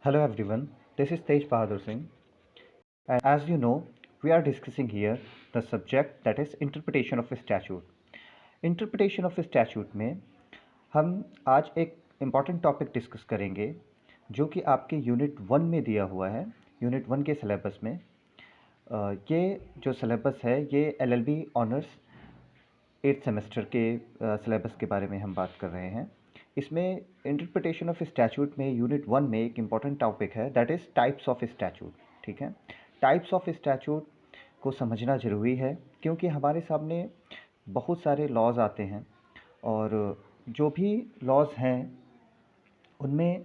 Hello everyone, this is Tej Bahadur Singh, and as you know, we are discussing here the subject that is interpretation of a statute. Interpretation of a statute में हम आज एक important topic discuss करेंगे जो कि आपके unit 1 में दिया हुआ है, यूनिट 1 के सिलेबस में। ये जो सिलेबस है ये LLB ऑनर्स 8th सेमेस्टर के सिलेबस के बारे में हम बात कर रहे हैं। इसमें इंटरप्रिटेशन ऑफ स्टैचूट में यूनिट 1 में एक इम्पॉर्टेंट टॉपिक है that is types of statute. ठीक है, टाइप्स ऑफ स्टैचूट को समझना ज़रूरी है क्योंकि हमारे सामने बहुत सारे लॉज आते हैं और जो भी लॉज हैं उनमें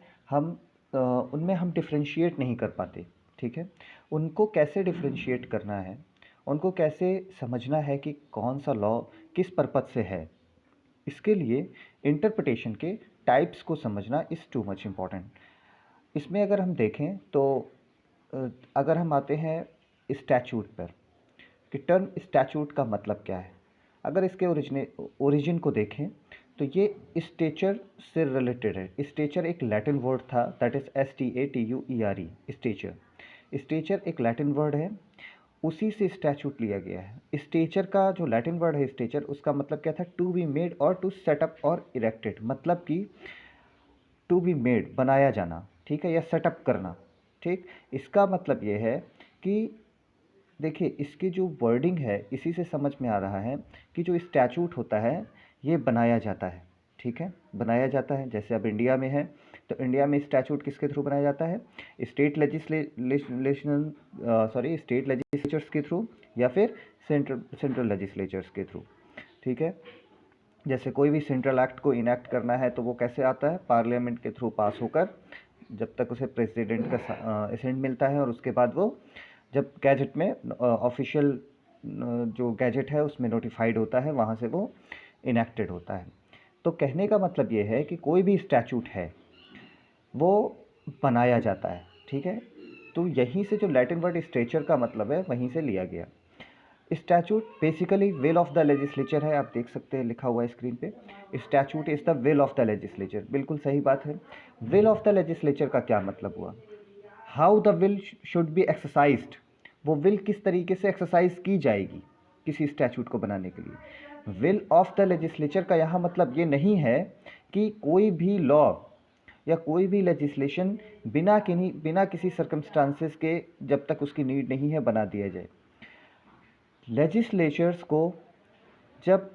हम डिफ्रेंशिएट नहीं कर पाते। ठीक है, उनको कैसे डिफ्रेंशिएट करना है, उनको कैसे समझना है कि कौन सा लॉ किस पर्पज़ से है, इसके लिए इंटरप्रिटेशन के टाइप्स को समझना इज़ टू मच इम्पॉर्टेंट। इसमें अगर हम देखें तो अगर हम आते हैं स्टैचूट पर कि टर्म स्टैचूट का मतलब क्या है, अगर इसके ओरिजिन को देखें तो ये स्टेचर से रिलेटेड है। स्टेचर एक लैटिन वर्ड था दैट इज़ STATUERE। स्टेचर एक लैटिन वर्ड है, उसी से स्टैचूट लिया गया है। स्टेचर का जो लैटिन वर्ड है स्टेचर, उसका मतलब क्या था, टू बी मेड और टू सेटअप और इरेक्टेड, मतलब कि टू बी मेड बनाया जाना, ठीक है, या सेटअप करना। ठीक, इसका मतलब ये है कि देखिए इसकी जो वर्डिंग है इसी से समझ में आ रहा है कि जो स्टैचूट होता है ये बनाया जाता है। ठीक है, बनाया जाता है। जैसे अब इंडिया में है तो इंडिया में स्टैचूट किसके थ्रू बनाया जाता है, स्टेट लेजिस्लेचर्स के थ्रू या फिर सेंट्रल लेजिस्लेचर्स के थ्रू। ठीक है, जैसे कोई भी सेंट्रल एक्ट को इनैक्ट करना है तो वो कैसे आता है, पार्लियामेंट के थ्रू पास होकर, जब तक उसे प्रेसिडेंट का असेंट मिलता है और उसके बाद वो जब गैजेट में ऑफिशियल जो गैजेट है उसमें नोटिफाइड होता है, वहाँ से वो इनैक्टेड होता है। तो कहने का मतलब ये है कि कोई भी स्टैचूट है वो बनाया जाता है। ठीक है, तो यहीं से जो लैटिन वर्ड स्टेचर का मतलब है वहीं से लिया गया। Statute basically will of the legislature है, आप देख सकते हैं लिखा हुआ है स्क्रीन पे, statute is the will of the legislature. बिल्कुल सही बात है। विल ऑफ द लेजिस्लेचर का क्या मतलब हुआ, how the will should be exercised, वो विल किस तरीके से एक्सरसाइज की जाएगी किसी स्टैचूट को बनाने के लिए। विल ऑफ द लेजिस्लेचर का यहाँ मतलब ये नहीं है कि कोई भी लॉ या कोई भी लेजिस्लेशन बिना किसी सर्कमस्टांसेस के, जब तक उसकी नीड नहीं है, बना दिया जाए। लेजिस्लेचर्स को जब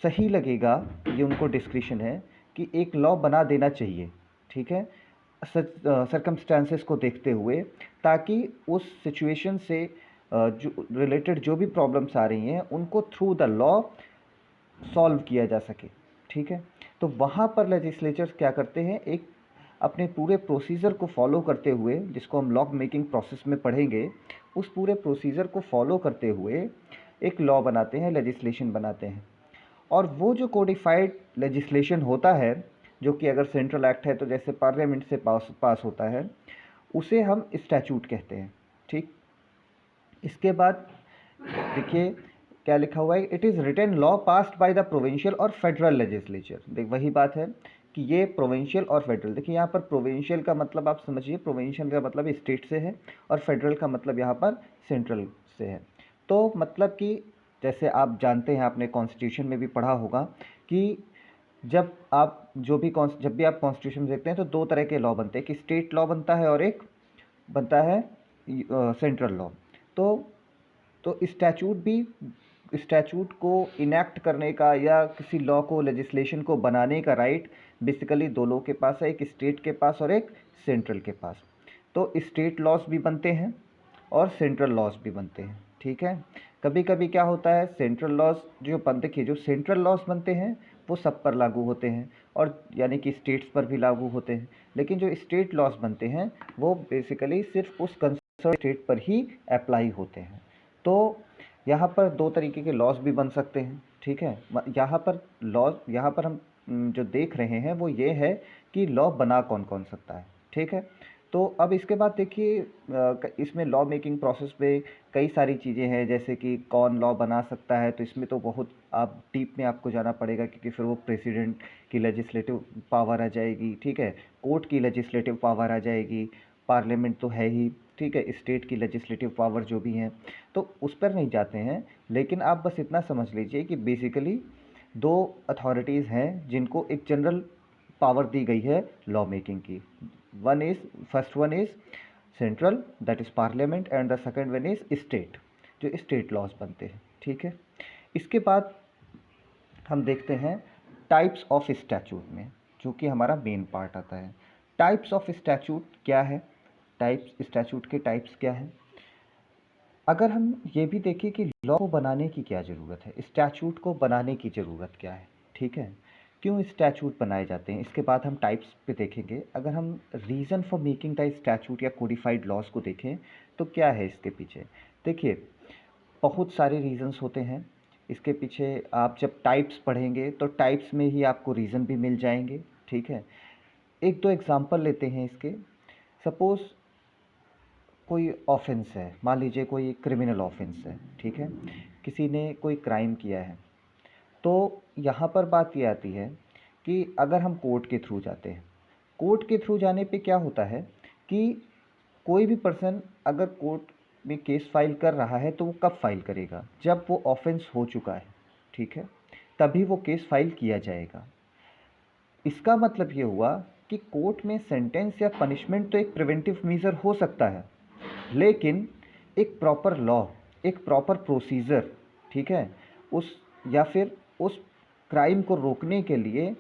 सही लगेगा, ये उनको डिस्क्रिशन है कि एक लॉ बना देना चाहिए। ठीक है, सर्कमस्टांसेस को देखते हुए, ताकि उस सिचुएशन से जो रिलेटेड जो भी प्रॉब्लम्स आ रही हैं उनको थ्रू द लॉ सॉल्व किया जा सके। ठीक है, तो वहाँ पर लेजिस्लेचर्स क्या करते हैं, एक अपने पूरे प्रोसीजर को फॉलो करते हुए, जिसको हम लॉ मेकिंग प्रोसेस में पढ़ेंगे, उस पूरे प्रोसीजर को फॉलो करते हुए एक लॉ बनाते हैं, लेजिस्लेशन बनाते हैं। और वो जो कोडिफाइड लेजिस्लेशन होता है, जो कि अगर सेंट्रल एक्ट है तो जैसे पार्लियामेंट से पास होता है, उसे हम स्टैचूट कहते हैं। ठीक, इसके बाद देखिए क्या लिखा हुआ है, it is written law passed by the provincial और फेडरल लेजिस्लेचर। देख वही बात है कि ये प्रोविंशियल और फेडरल। देखिए यहाँ पर प्रोविंशियल का मतलब आप समझिए, प्रोविंशियल का मतलब स्टेट से है और फेडरल का मतलब यहाँ पर सेंट्रल से है। तो मतलब कि जैसे आप जानते हैं, आपने कॉन्स्टिट्यूशन में भी पढ़ा होगा कि जब भी आप कॉन्स्टिट्यूशन देखते हैं तो दो तरह के लॉ बनते हैं, कि स्टेट लॉ बनता है और एक बनता है सेंट्रल लॉ। तो स्टैचूट को इनैक्ट करने का या किसी लॉ को, लेजिस्लेशन को बनाने का राइट बेसिकली दो लोगों के पास है, एक स्टेट के पास और एक सेंट्रल के पास। तो स्टेट लॉज भी बनते हैं और सेंट्रल लॉज भी बनते हैं। ठीक है, कभी कभी क्या होता है, सेंट्रल लॉज देखिए जो सेंट्रल लॉज बनते हैं वो सब पर लागू होते हैं, और यानी कि स्टेट्स पर भी लागू होते हैं। लेकिन जो स्टेट लॉज बनते हैं वो बेसिकली सिर्फ उस कंसर्न स्टेट पर ही अप्लाई होते हैं। तो यहाँ पर दो तरीके के लॉज भी बन सकते हैं। ठीक है, यहाँ पर हम जो देख रहे हैं वो ये है कि लॉ बना कौन कौन सकता है। ठीक है, तो अब इसके बाद देखिए इसमें लॉ मेकिंग प्रोसेस में कई सारी चीज़ें हैं, जैसे कि कौन लॉ बना सकता है, तो इसमें तो बहुत आप डीप में आपको जाना पड़ेगा, क्योंकि फिर वो प्रेसिडेंट की लेजिस्लेटिव पावर आ जाएगी, ठीक है, कोर्ट की लेजिस्लेटिव पावर आ जाएगी, पार्लियामेंट तो है ही, ठीक है, स्टेट की लेजिस्लेटिव पावर जो भी हैं, तो उस पर नहीं जाते हैं। लेकिन आप बस इतना समझ लीजिए कि बेसिकली दो अथॉरिटीज़ हैं जिनको एक जनरल पावर दी गई है लॉ मेकिंग की। First one is central, that is parliament, and the second one is state, जो स्टेट लॉज बनते हैं, ठीक है। इसके बाद हम देखते हैं टाइप्स ऑफ स्टैचूट में, जो कि हमारा मेन पार्ट आता है। टाइप्स ऑफ स्टैचूट क्या है, टाइप्स स्टैचूट के टाइप्स क्या हैं। अगर हम ये भी देखें कि लॉ को बनाने की क्या ज़रूरत है, स्टैचूट को बनाने की ज़रूरत क्या है, ठीक है, क्यों स्टैचूट बनाए जाते हैं, इसके बाद हम टाइप्स पे देखेंगे। अगर हम reason for making the statute या कोडिफाइड लॉज को देखें तो क्या है इसके पीछे। देखिए, बहुत सारे रीज़न्स होते हैं इसके पीछे। आप जब टाइप्स पढ़ेंगे तो टाइप्स में ही आपको रीज़न भी मिल जाएंगे, ठीक है। एक दो एग्जांपल लेते हैं इसके। सपोज़ कोई ऑफेंस है, मान लीजिए कोई क्रिमिनल ऑफेंस है, ठीक है, किसी ने कोई क्राइम किया है, तो यहाँ पर बात ये आती है कि अगर हम कोर्ट के थ्रू जाते हैं, कोर्ट के थ्रू जाने पे क्या होता है कि कोई भी पर्सन अगर कोर्ट में केस फाइल कर रहा है तो वो कब फाइल करेगा, जब वो ऑफेंस हो चुका है, ठीक है, तभी वो केस फाइल किया जाएगा। इसका मतलब ये हुआ कि कोर्ट में सेंटेंस या पनिशमेंट तो एक प्रिवेंटिव मेजर हो सकता है, लेकिन एक प्रॉपर लॉ, एक प्रॉपर प्रोसीजर, ठीक है, उस या फिर उस क्राइम को रोकने के लिए,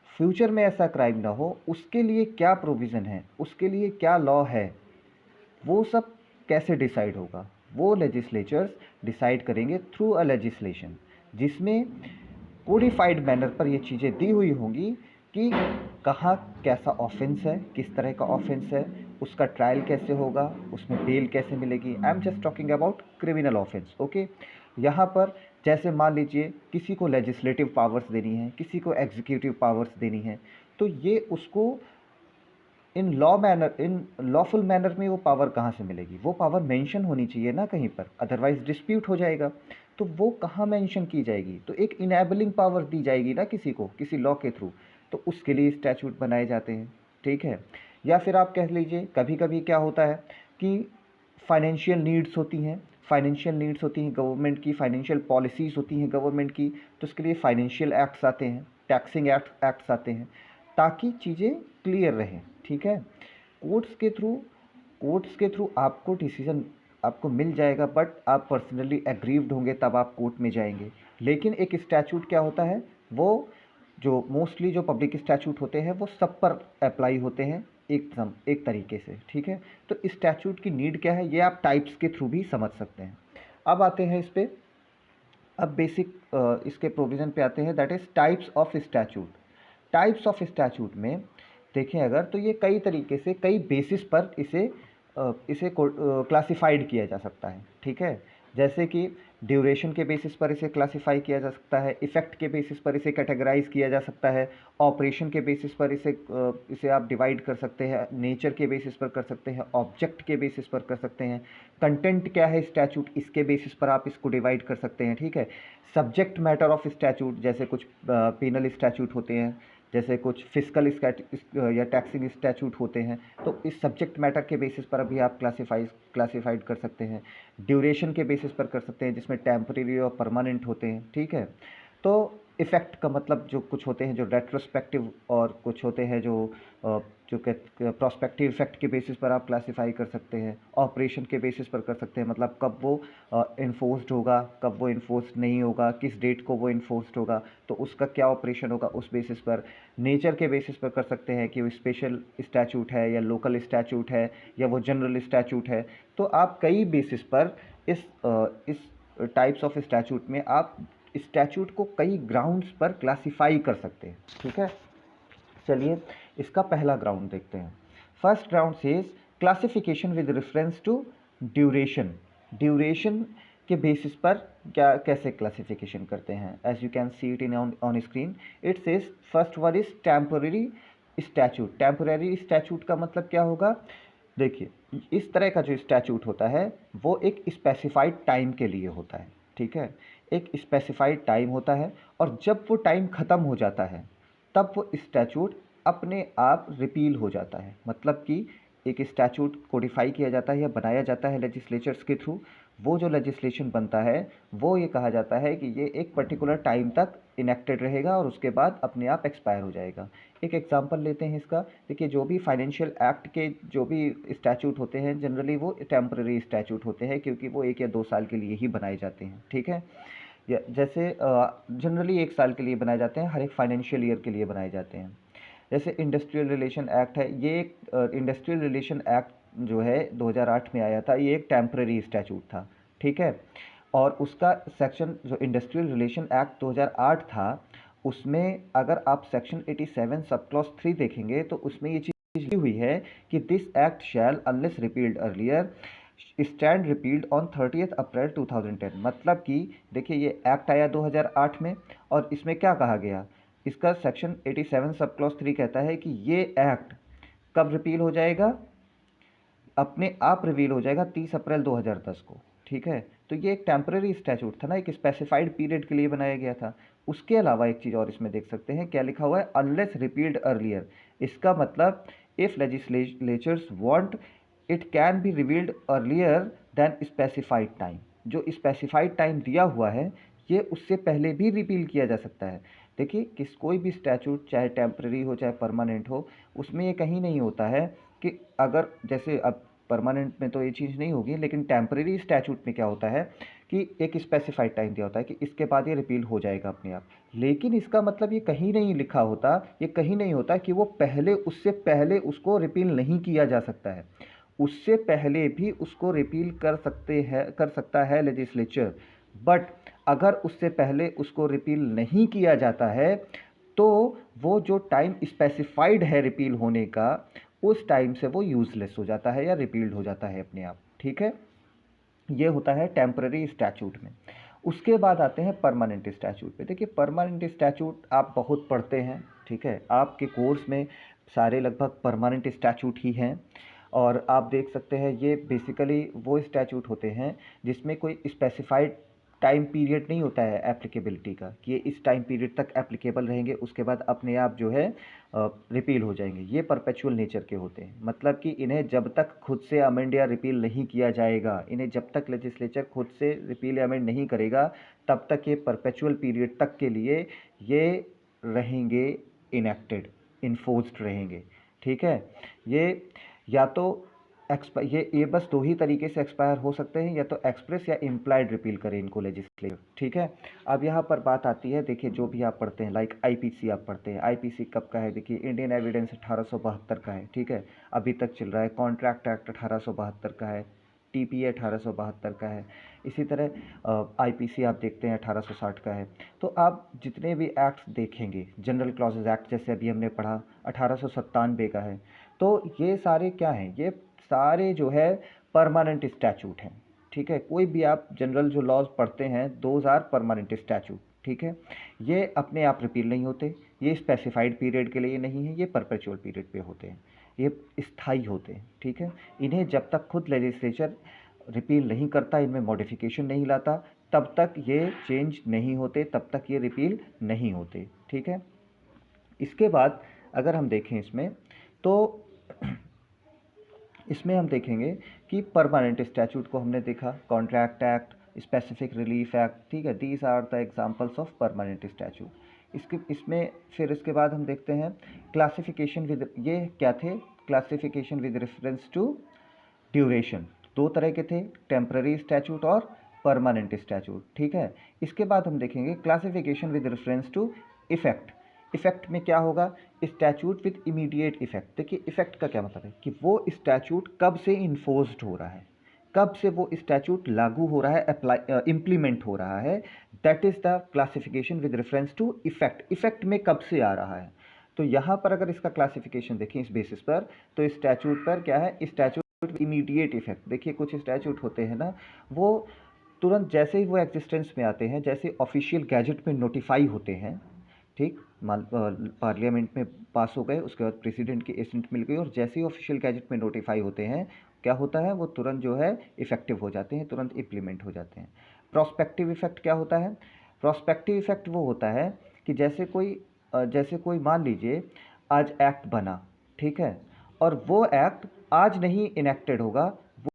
फ्यूचर में ऐसा क्राइम ना हो, उसके लिए क्या प्रोविज़न है, उसके लिए क्या लॉ है, वो सब कैसे डिसाइड होगा, वो लेजिस्लेचर्स डिसाइड करेंगे थ्रू अ लेजिस्लेशन, जिसमें कोडिफाइड मैनर पर ये चीज़ें दी हुई होंगी कि कहाँ कैसा ऑफेंस है, किस तरह का ऑफेंस है, उसका ट्रायल कैसे होगा, उसमें बेल कैसे मिलेगी। I am just talking about criminal offence, okay. यहाँ पर जैसे मान लीजिए किसी को लेजिस्लेटिव पावर्स देनी है, किसी को एग्जीक्यूटिव पावर्स देनी है, तो ये उसको इन लॉफुल मैनर में वो पावर कहाँ से मिलेगी, वो पावर मेंशन होनी चाहिए ना कहीं पर, अदरवाइज डिस्प्यूट हो जाएगा। तो वो कहाँ मेंशन की जाएगी, तो एक इनेबलिंग पावर दी जाएगी ना किसी को, किसी लॉ के थ्रू, तो उसके लिए स्टैचूट बनाए जाते हैं, ठीक है। या फिर आप कह लीजिए कभी कभी क्या होता है कि फाइनेंशियल नीड्स होती हैं, गवर्नमेंट की फाइनेंशियल पॉलिसीज़ होती हैं गवर्नमेंट की, तो उसके लिए फाइनेंशियल एक्ट्स आते हैं, टैक्सिंग एक्ट्स आते हैं, ताकि चीज़ें क्लियर रहें, ठीक है। कोर्ट्स के थ्रू आपको डिसीजन आपको मिल जाएगा, बट आप पर्सनली एग्रीव्ड होंगे तब आप कोर्ट में जाएंगे। लेकिन एक स्टैचूट क्या होता है, वो जो मोस्टली जो पब्लिक स्टैचूट होते हैं वो सब पर अप्लाई होते हैं एक तरीके से, ठीक है। तो स्टैचूट की नीड क्या है, ये आप टाइप्स के थ्रू भी समझ सकते हैं। अब आते हैं इस पे, अब बेसिक इसके प्रोविज़न पे आते हैं, that is types of statute. Types of statute में देखें अगर, तो ये कई तरीके से कई बेसिस पर इसे क्लासिफाइड किया जा सकता है, ठीक है। जैसे कि ड्यूरेशन के बेसिस पर इसे क्लासिफाई किया जा सकता है, इफ़ेक्ट के बेसिस पर इसे कैटेगराइज किया जा सकता है, ऑपरेशन के बेसिस पर इसे आप डिवाइड कर सकते हैं, नेचर के बेसिस पर कर सकते हैं, ऑब्जेक्ट के बेसिस पर कर सकते हैं, कंटेंट क्या है स्टैचूट, इसके बेसिस पर आप इसको डिवाइड कर सकते हैं, ठीक है। सब्जेक्ट मैटर ऑफ स्टैचूट, जैसे कुछ पेनल स्टैचूट होते हैं, जैसे कुछ फिजिकल या टैक्सिंग स्टैचूट होते हैं, तो इस सब्जेक्ट मैटर के बेसिस पर अभी आप क्लासिफाइड कर सकते हैं। ड्यूरेशन के बेसिस पर कर सकते हैं, जिसमें टेम्परेरी और परमानेंट होते हैं, ठीक है। तो इफ़ेक्ट का मतलब जो कुछ होते हैं जो रेट्रोस्पेक्टिव, और कुछ होते हैं जो प्रोस्पेक्टिव इफेक्ट के बेसिस पर आप क्लासिफाई कर सकते हैं। ऑपरेशन के बेसिस पर कर सकते हैं, मतलब कब वो इन्फोर्स्ड होगा, कब वो इन्फोर्स्ड नहीं होगा, किस डेट को वो इन्फोर्स्ड होगा, तो उसका क्या ऑपरेशन होगा, उस बेसिस पर। नेचर के बेसिस पर कर सकते हैं कि वो स्पेशल स्टैचूट है या लोकल स्टैचूट है या वो जनरल स्टैचूट है। तो आप कई बेसिस पर इस टाइप्स ऑफ स्टैचूट में आप स्टैचूट को कई ग्राउंड्स पर क्लासिफाई कर सकते हैं, ठीक है। चलिए इसका पहला ग्राउंड देखते हैं। First ground says classification with reference to duration. Duration के बेसिस पर क्या कैसे क्लासिफिकेशन करते हैं, as you can see it in on screen. It says first one is temporary statute. Temporary statute का मतलब क्या होगा, देखिए, इस तरह का जो स्टैचूट होता है वो एक स्पेसिफाइड टाइम के लिए होता है, ठीक है। एक स्पेसिफाइड टाइम होता है और जब वो टाइम ख़त्म हो जाता है तब वो स्टैचूट अपने आप रिपील हो जाता है। मतलब कि एक स्टैचूट कोडिफाई किया जाता है या बनाया जाता है लेजिस्लेचर्स के थ्रू। वो जो लेजिस्लेशन बनता है वो ये कहा जाता है कि ये एक पर्टिकुलर टाइम तक इनेक्टेड रहेगा और उसके बाद अपने आप एक्सपायर हो जाएगा। एक एग्जांपल लेते हैं इसका। देखिए, जो भी फाइनेंशियल एक्ट के जो भी स्टैचूट होते हैं जनरली वो टेम्पररी स्टैचूट होते हैं, क्योंकि वो 1 या 2 साल के लिए ही बनाए जाते हैं, ठीक है। या जैसे जनरली 1 साल के लिए बनाए जाते हैं, हर एक फाइनेंशियल ईयर के लिए बनाए जाते हैं। जैसे इंडस्ट्रियल रिलेशन एक्ट है, ये एक इंडस्ट्रियल रिलेशन एक्ट जो है 2008 में आया था, ये एक टेम्पररी स्टैचूट था, ठीक है। और उसका सेक्शन जो इंडस्ट्रियल रिलेशन एक्ट 2008 था, उसमें अगर आप सेक्शन 87 सब क्लॉज 3 देखेंगे तो उसमें ये चीज़ लिखी हुई है कि this act shall unless repealed earlier stand repealed on 30 अप्रैल 2010। मतलब कि देखिए, ये एक्ट आया 2008 में और इसमें क्या कहा गया, इसका सेक्शन 87 सब क्लॉज 3 कहता है कि ये एक्ट कब रिपील हो जाएगा, अपने आप रिवील हो जाएगा 30 अप्रैल 2010 को, ठीक है। तो ये एक टेम्पररी स्टैचूट था ना, एक स्पेसिफाइड पीरियड के लिए बनाया गया था। उसके अलावा एक चीज़ और इसमें देख सकते हैं, क्या लिखा हुआ है, अनलेस रिपील्ड अर्लियर। इसका मतलब if legislatures want it can be repealed earlier than specified time. जो स्पेसिफाइड टाइम दिया हुआ है ये उससे पहले भी रिपील किया जा सकता है। देखिए, कोई भी स्टैचूट चाहे टेम्पररी हो चाहे परमानेंट हो, उसमें ये कहीं नहीं होता है कि अगर जैसे अब परमानेंट में तो ये चीज़ नहीं होगी, लेकिन टेम्परेरी स्टैचूट में क्या होता है कि एक स्पेसिफाइड टाइम दिया होता है कि इसके बाद ये रिपील हो जाएगा अपने आप। लेकिन इसका मतलब ये कहीं नहीं लिखा होता, ये कहीं नहीं होता कि वो पहले, उससे पहले उसको रिपील नहीं किया जा सकता है। उससे पहले भी उसको रिपील कर सकता है लेजिस्लेचर। बट अगर उससे पहले उसको रिपील नहीं किया जाता है तो वो जो टाइम स्पेसिफाइड है रिपील होने का, उस टाइम से वो यूज़लेस हो जाता है या रिपील्ड हो जाता है अपने आप, ठीक है। ये होता है टेम्पररी स्टैचूट में। उसके बाद आते हैं परमानेंट स्टैचूट पे। देखिए, परमानेंट स्टैचूट आप बहुत पढ़ते हैं, ठीक है। आपके कोर्स में सारे लगभग परमानेंट स्टैचूट ही हैं और आप देख सकते हैं ये बेसिकली वो स्टैचूट होते हैं जिसमें कोई स्पेसिफाइड टाइम पीरियड नहीं होता है एप्लीकेबिलिटी का, कि ये इस टाइम पीरियड तक एप्लीकेबल रहेंगे, उसके बाद अपने आप जो है रिपील हो जाएंगे। ये परपेचुअल नेचर के होते हैं। मतलब कि इन्हें जब तक खुद से अमेंड या रिपील नहीं किया जाएगा, इन्हें जब तक लेजिस्लेचर खुद से रिपील या अमेंड नहीं करेगा, तब तक ये परपेचुअल पीरियड तक के लिए ये रहेंगे इनेक्टेड, इन्फोर्स्ड रहेंगे, ठीक है। ये या तो ये बस 2 ही तरीके से एक्सपायर हो सकते हैं, या तो एक्सप्रेस या इम्प्लाइड रिपील करें इनको लेजिस्लेचर, ठीक है। अब यहाँ पर बात आती है, देखिए जो भी आप पढ़ते हैं, लाइक आईपीसी आप पढ़ते हैं, आईपीसी कब का है, देखिए इंडियन एविडेंस 1872 का है, ठीक है, अभी तक चल रहा है। कॉन्ट्रैक्ट एक्ट 1872 का है, टीपीए 1872 का है। इसी तरह आईपीसी आप देखते हैं 1860 का है। तो आप जितने भी एक्ट्स देखेंगे, जनरल क्लॉजेज एक्ट जैसे अभी हमने पढ़ा 1897 का है, तो ये सारे क्या हैं, ये सारे जो है परमानेंट स्टैचूट हैं, ठीक है। कोई भी आप जनरल जो लॉज पढ़ते हैं, दोज आर परमानेंट स्टैचूट, ठीक है। ये अपने आप रिपील नहीं होते, ये स्पेसिफाइड पीरियड के लिए नहीं है, ये परपेचुअल पीरियड पे होते हैं, ये स्थायी होते हैं, ठीक है। इन्हें जब तक खुद लेजिस्लेचर रिपील नहीं करता, इनमें मॉडिफिकेशन नहीं लाता, तब तक ये चेंज नहीं होते, तब तक ये रिपील नहीं होते, ठीक है। इसके बाद अगर हम देखें इसमें, तो इसमें हम देखेंगे कि परमानेंट स्टैचूट को हमने देखा, contract act, specific relief act, ठीक है, these are the examples of permanent statute. इसमें फिर इसके बाद हम देखते हैं क्लासिफिकेशन विद, ये क्या थे, classification with reference to duration. 2 तरह के थे, टेम्पररी स्टैचूट और परमानेंट स्टैचूट, ठीक है। इसके बाद हम देखेंगे classification with reference to effect. Effect में क्या होगा, स्टैचूट विद इमीडिएट इफेक्ट। देखिए, इफेक्ट का क्या मतलब है कि वो स्टैचूट कब से इन्फोर्स्ड हो रहा है, कब से वो स्टैचूट लागू हो रहा है, अप्लाई इम्प्लीमेंट हो रहा है, that is the classification with reference to effect. Effect में कब से आ रहा है, तो यहाँ पर अगर इसका क्लासिफिकेशन देखें इस बेसिस पर, तो स्टैचूट पर क्या है, स्टैचूट इमीडिएट इफेक्ट। देखिए, कुछ स्टैचूट होते हैं ना, वो तुरंत जैसे ही वो एग्जिस्टेंस में आते हैं, जैसे ऑफिशियल गैजेट में नोटिफाई होते हैं, ठीक, पार्लियामेंट में पास हो गए, उसके बाद प्रेसिडेंट की एसेंट मिल गई और जैसे ही ऑफिशियल गैजेट में नोटिफाई होते हैं, क्या होता है, वो तुरंत जो है इफेक्टिव हो जाते हैं, तुरंत इम्प्लीमेंट हो जाते हैं। प्रोस्पेक्टिव इफेक्ट क्या होता है? प्रोस्पेक्टिव इफेक्ट वो होता है कि जैसे कोई मान लीजिए आज एक्ट बना, ठीक है, और वो एक्ट आज नहीं इनेक्टेड होगा,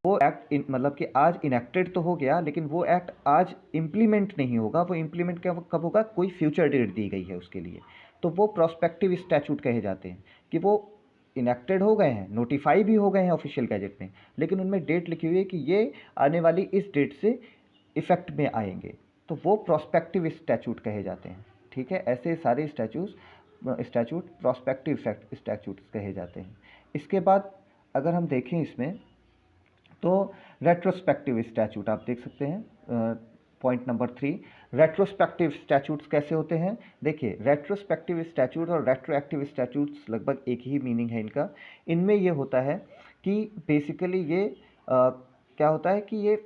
वो एक्ट मतलब कि आज इनेक्टेड तो हो गया, लेकिन वो एक्ट आज इम्प्लीमेंट नहीं होगा। वो इम्प्लीमेंट कब होगा? कोई फ्यूचर डेट दी गई है उसके लिए, तो वो प्रोस्पेक्टिव स्टैचूट कहे जाते हैं कि वो इनेक्टेड हो गए हैं, नोटिफाई भी हो गए हैं ऑफिशियल गैजेट में, लेकिन उनमें डेट लिखी हुई है कि ये आने वाली इस डेट से इफेक्ट में आएंगे, तो वो प्रोस्पेक्टिव स्टैचूट कहे जाते हैं। ठीक है, ऐसे सारे स्टैचूट प्रोस्पेक्टिव स्टैचूट कहे जाते हैं। इसके बाद अगर हम देखें इसमें, तो रेट्रोस्पेक्टिव स्टैचूट आप देख सकते हैं, पॉइंट नंबर 3, रेट्रोस्पेक्टिव स्टैचूट्स कैसे होते हैं? देखिए, रेट्रोस्पेक्टिव स्टैचूट और रेट्रोएक्टिव स्टैचूट्स लगभग एक ही मीनिंग है इनका। इनमें ये होता है कि बेसिकली ये क्या होता है कि ये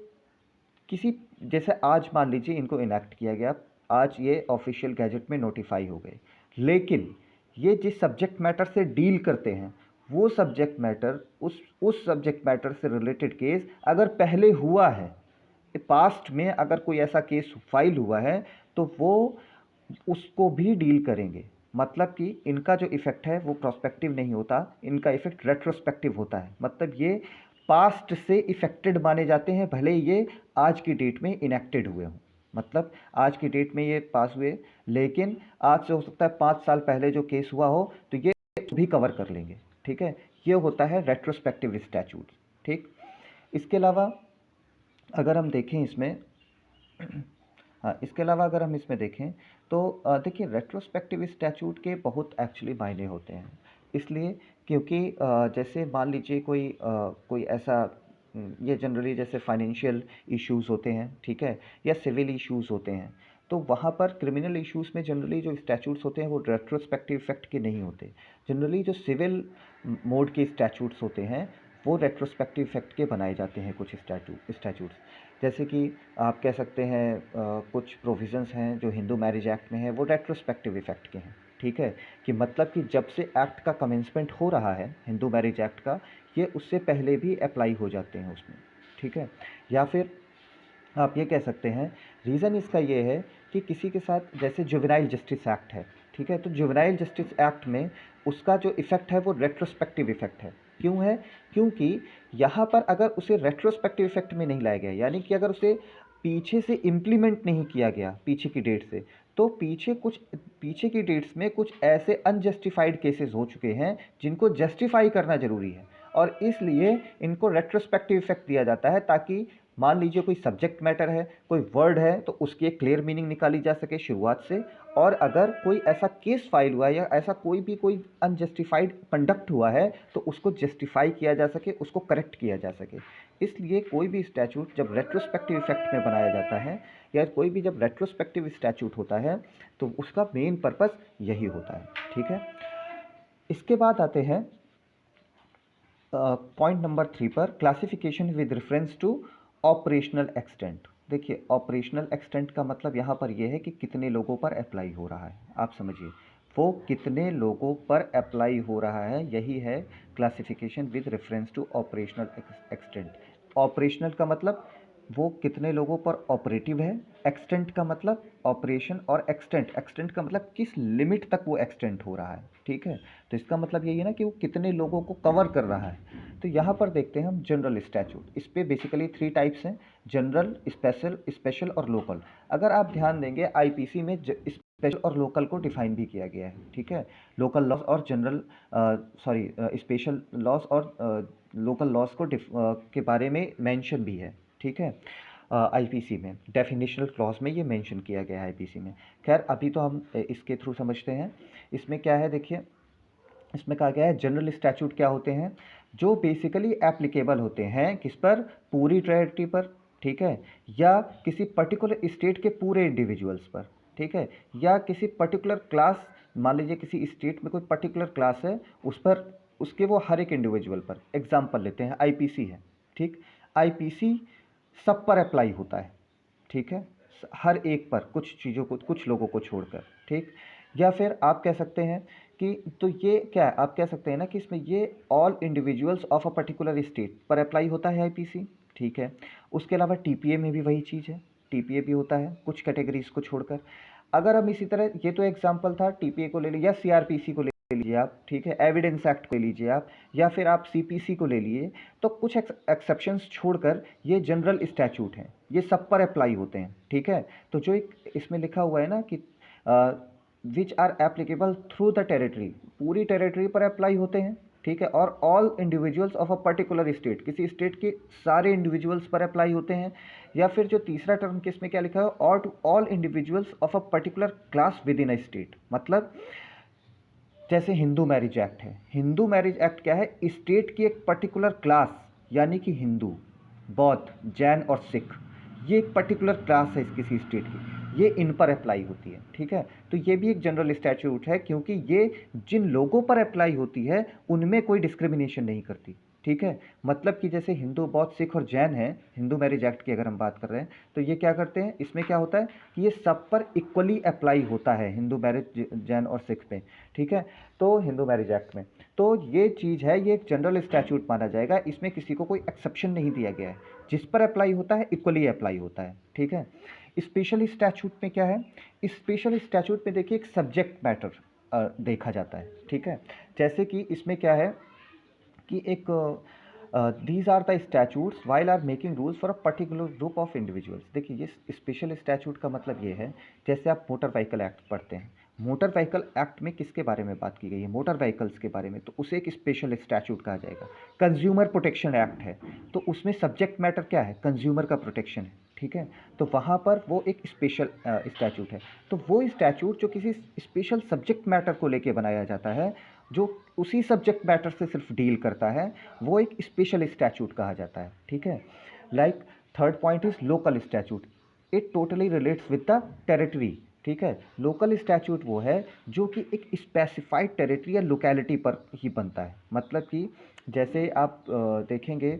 किसी, जैसे आज मान लीजिए इनको इनेक्ट किया गया, आज ये ऑफिशियल गैजेट में नोटिफाई हो गए, लेकिन ये जिस सब्जेक्ट मैटर से डील करते हैं, वो सब्जेक्ट मैटर, उस सब्जेक्ट मैटर से रिलेटेड केस अगर पहले हुआ है, पास्ट में अगर कोई ऐसा केस फाइल हुआ है, तो वो उसको भी डील करेंगे। मतलब कि इनका जो इफेक्ट है वो प्रोस्पेक्टिव नहीं होता, इनका इफेक्ट रेट्रोस्पेक्टिव होता है। मतलब ये पास्ट से इफेक्टेड माने जाते हैं, भले ये आज की डेट में इनेक्टेड हुए हों। मतलब आज की डेट में ये पास हुए, लेकिन आज से हो सकता है 5 साल पहले जो केस हुआ हो, तो ये भी कवर कर लेंगे। ठीक है, ये होता है रेट्रोस्पेक्टिव स्टैचूट। ठीक, इसके अलावा अगर हम देखें इसमें हाँ, इसके अलावा अगर हम इसमें देखें तो देखिए, रेट्रोस्पेक्टिव स्टैचूट के बहुत एक्चुअली मायने होते हैं। इसलिए क्योंकि जैसे मान लीजिए कोई ऐसा ये जनरली जैसे फाइनेंशियल इश्यूज़ होते हैं, ठीक है, या सिविल इश्यूज़ होते हैं, तो वहाँ पर क्रिमिनल इश्यूज़ में जनरली जो स्टैचूट्स होते हैं वो रेट्रोस्पेक्टिव इफेक्ट के नहीं होते। जनरली जो सिविल मोड के स्टैचूट्स होते हैं वो रेट्रोस्पेक्टिव इफेक्ट के बनाए जाते हैं कुछ स्टैचूट्स। जैसे कि आप कह सकते हैं कुछ प्रोविज़न्स हैं जो हिंदू मैरिज एक्ट में है, वो रेट्रोस्पेक्टिव इफेक्ट के हैं। ठीक है, कि मतलब कि जब से एक्ट का कमेंसमेंट हो रहा है हिंदू मैरिज एक्ट का, ये उससे पहले भी अप्लाई हो जाते हैं उसमें। ठीक है, या फिर आप ये कह सकते हैं, रीज़न इसका ये है कि किसी के साथ जैसे जुवेनाइल जस्टिस एक्ट है, ठीक है, तो जुवेनाइल जस्टिस एक्ट में उसका जो इफ़ेक्ट है वो रेट्रोस्पेक्टिव इफ़ेक्ट है। क्यों है? क्योंकि यहाँ पर अगर उसे रेट्रोस्पेक्टिव इफ़ेक्ट में नहीं लाया गया, यानी कि अगर उसे पीछे से इम्प्लीमेंट नहीं किया गया पीछे की डेट से, तो पीछे की डेट्स में कुछ ऐसे अनजस्टिफाइड केसेस हो चुके हैं जिनको जस्टिफाई करना ज़रूरी है, और इसलिए इनको रेट्रोस्पेक्टिव इफ़ेक्ट दिया जाता है, ताकि मान लीजिए कोई सब्जेक्ट मैटर है, कोई वर्ड है, तो उसकी एक क्लियर मीनिंग निकाली जा सके शुरुआत से, और अगर कोई ऐसा केस फाइल हुआ है या ऐसा कोई अनजस्टिफाइड कंडक्ट हुआ है, तो उसको जस्टिफाई किया जा सके, उसको करेक्ट किया जा सके। इसलिए कोई भी स्टैचूट जब रेट्रोस्पेक्टिव इफेक्ट में बनाया जाता है, या कोई भी जब रेट्रोस्पेक्टिव स्टैचूट होता है, तो उसका मेन पर्पस यही होता है। ठीक है, इसके बाद आते हैं पॉइंट नंबर 3 पर, classification with reference to operational extent. देखिए, ऑपरेशनल एक्सटेंट का मतलब यहाँ पर यह है कि कितने लोगों पर अप्लाई हो रहा है। आप समझिए, वो कितने लोगों पर अप्लाई हो रहा है, यही है classification with reference to operational extent. Operational का मतलब वो कितने लोगों पर ऑपरेटिव है, एक्सटेंट का मतलब ऑपरेशन, और एक्सटेंट का मतलब किस लिमिट तक वो एक्सटेंड हो रहा है। ठीक है, तो इसका मतलब यही है ना कि वो कितने लोगों को कवर कर रहा है। तो यहाँ पर देखते हैं हम जनरल स्टैचूट। इस पे बेसिकली 3 टाइप्स हैं, जनरल, स्पेशल और लोकल। अगर आप ध्यान देंगे, आईपीसी में स्पेशल और लोकल को डिफाइन भी किया गया है। ठीक है, लोकल लॉज और स्पेशल लॉज और लोकल लॉज के बारे में मेंशन भी है। ठीक है, आईपीसी में डेफिनेशनल क्लॉज में ये मेंशन किया गया है आईपीसी में। खैर, अभी तो हम इसके थ्रू समझते हैं। इसमें क्या है, देखिए, इसमें कहा गया है जनरल स्टैचूट क्या होते हैं, जो बेसिकली एप्लीकेबल होते हैं किस पर, पूरी टेरिटरी पर, ठीक है, या किसी पर्टिकुलर स्टेट के पूरे इंडिविजुअल्स पर, ठीक है, या किसी पर्टिकुलर क्लास, मान लीजिए किसी स्टेट में कोई पर्टिकुलर क्लास है, उस पर, उसके वो हर एक इंडिविजुअल पर। एग्जाम्पल लेते हैं, आईपीसी है, ठीक, आईपीसी सब पर अप्लाई होता है। ठीक है, हर एक पर, कुछ चीज़ों को, कुछ लोगों को छोड़कर। ठीक, या फिर आप कह सकते हैं कि तो ये क्या है, आप कह सकते हैं ना कि इसमें ये all individuals of a particular state पर अप्लाई होता है आईपीसी, ठीक है। उसके अलावा टीपीए में भी वही चीज़ है, टीपीए भी होता है कुछ कैटेगरीज को छोड़कर। अगर हम इसी तरह, ये तो एग्जाम्पल था, टीपीए को ले लीजिए या सीआरपीसी को ले लीजिए आप, ठीक है, एविडेंस एक्ट को ले लीजिए आप, या फिर आप सीपीसी को ले लिए, तो कुछ एक्सेप्शंस छोड़कर ये जनरल स्टैचूट हैं, ये सब पर अप्लाई होते हैं, ठीक है। तो जो एक इसमें लिखा हुआ है ना कि which are applicable through the territory, पूरी टेरिटरी पर अप्लाई होते हैं, ठीक है। और all individuals of a particular state, किसी स्टेट के सारे इंडिविजुअल्स पर अप्लाई होते हैं। या फिर जो तीसरा टर्म के इसमें क्या लिखा है, और to all individuals of a particular class within a state, मतलब जैसे हिंदू मैरिज एक्ट है, हिंदू मैरिज एक्ट क्या है, स्टेट की एक पर्टिकुलर क्लास, यानी कि हिंदू, बौद्ध, जैन और सिख, ये एक पर्टिकुलर क्लास है किसी स्टेट की, ये इन पर अप्लाई होती है, ठीक है। तो ये भी एक जनरल स्टैट्यूट है, क्योंकि ये जिन लोगों पर अप्लाई होती है उनमें कोई डिस्क्रिमिनेशन नहीं करती, ठीक है। मतलब कि जैसे हिंदू, बौद्ध, सिख और जैन है, हिंदू मैरिज एक्ट की अगर हम बात कर रहे हैं, तो ये क्या करते हैं, इसमें क्या होता है कि ये सब पर इक्वली अप्लाई होता है, हिंदू मैरिज, जैन और सिख पे, ठीक है। तो हिंदू मैरिज एक्ट में तो ये चीज़ है, ये एक जनरल स्टैट्यूट माना जाएगा, इसमें किसी को कोई एक्सेप्शन नहीं दिया गया है, जिस पर अप्लाई होता है इक्वली अप्लाई होता है, ठीक है। स्पेशल स्टैट्यूट में क्या है, स्पेशल स्टैट्यूट में देखिए एक सब्जेक्ट मैटर देखा जाता है, ठीक है। जैसे कि इसमें क्या है कि एक these are the statutes while are making rules for a particular group of individuals. देखिए ये स्पेशल स्टैचूट का मतलब ये है, जैसे आप मोटर व्हीकल एक्ट पढ़ते हैं, मोटर व्हीकल एक्ट में किसके बारे में बात की गई है, मोटर व्हीकल्स के बारे में, तो उसे एक स्पेशल स्टैचूट कहा जाएगा। कंज्यूमर प्रोटेक्शन एक्ट है, तो उसमें सब्जेक्ट मैटर क्या है, कंज्यूमर का प्रोटेक्शन है, ठीक है। तो वहाँ पर वो एक स्पेशल स्टैचूट है। तो वो स्टैचूट जो किसी स्पेशल सब्जेक्ट मैटर को लेके बनाया जाता है, जो उसी सब्जेक्ट मैटर से सिर्फ डील करता है, वो एक स्पेशल स्टैचूट कहा जाता है, ठीक है। Like third point is local statute, it totally relates with the territory, ठीक है। लोकल स्टैचूट वो है जो कि एक स्पेसिफाइड टेरिटरी या लोकेलिटी पर ही बनता है। मतलब कि जैसे आप देखेंगे,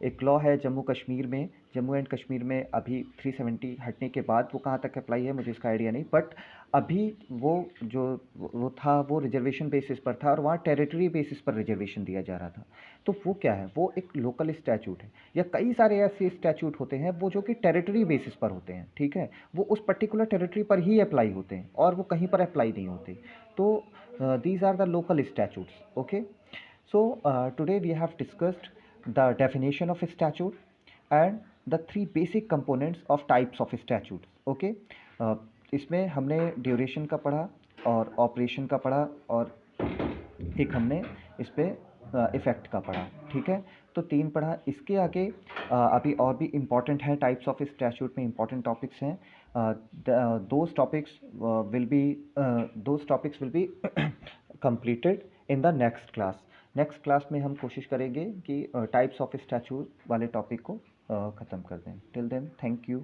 एक लॉ है जम्मू कश्मीर में, जम्मू एंड कश्मीर में अभी 370 हटने के बाद वो कहाँ तक अप्लाई है मुझे इसका आइडिया नहीं, बट अभी वो जो वो था वो रिजर्वेशन बेसिस पर था, और वहाँ टेरिटरी बेसिस पर रिजर्वेशन दिया जा रहा था। तो वो क्या है, वो एक लोकल स्टैचूट है। या कई सारे ऐसे स्टैचूट होते हैं वो जो कि टेरिटरी बेसिस पर होते हैं, ठीक है, वो उस पर्टिकुलर टेरिटरी पर ही अप्लाई होते हैं और वो कहीं पर अप्लाई नहीं होते। तो these are the local statutes, okay. So today we have discussed the definition of a statute and the three basic components of types of statutes. Okay, इसमें हमने ड्यूरेशन का पढ़ा और ऑपरेशन का पढ़ा, और एक हमने इस पे इफ़ेक्ट का पढ़ा, ठीक है। तो तीन पढ़ा, इसके आगे अभी और भी इम्पॉर्टेंट है टाइप्स ऑफ स्टैट्यूट में, इम्पॉर्टेंट टॉपिक्स हैं। Those topics will be completed in the next class. Next class में हम कोशिश करेंगे कि टाइप्स ऑफ स्टैचू वाले टॉपिक को ख़त्म कर दें। Till then, thank you.